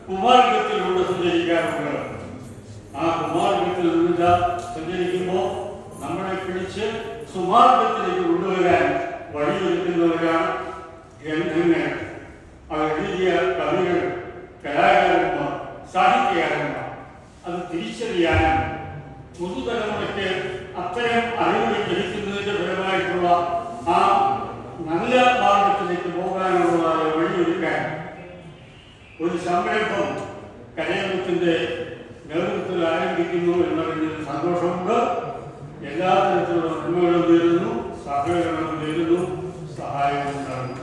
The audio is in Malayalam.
കുമാരകത്തിലൂടെ സഞ്ചരിക്കാറുണ്ട്. ആ കുമാരകത്തിൽ നിന്ന് സഞ്ചരിക്കുമ്പോൾ നമ്മളെ പിടിച്ച് സുമാർഗത്തിലേക്ക് കൊണ്ടുവരാൻ വഴിയൊരുക്കുന്നവരാണ് ഗ്രന്ഥങ്ങൾ. അത് എഴുതിയ കവികൾ, കലാകാരന്മാർ, സാഹിത്യകാരന്മാർ. അത് തിരിച്ചറിയാനും പുതുതലമുറയ്ക്ക് അത്തരം അറിവുകൾ ലഭിക്കുന്നതിൻ്റെ ഫലമായിട്ടുള്ള ആ നല്ല മാർഗത്തിലേക്ക് പോകാനുള്ള വഴിയൊരുക്കാൻ ഒരു സംരംഭം കലയത്തിൻ്റെ നേതൃത്വത്തിൽ ആരംഭിക്കുന്നു എന്നതിന് സന്തോഷമുണ്ട്. എല്ലാ തരത്തിലുള്ള നന്മകളും നേരുന്നു, സഹകരണം നേരുന്നു, സഹായം ഉണ്ടാകുന്നു.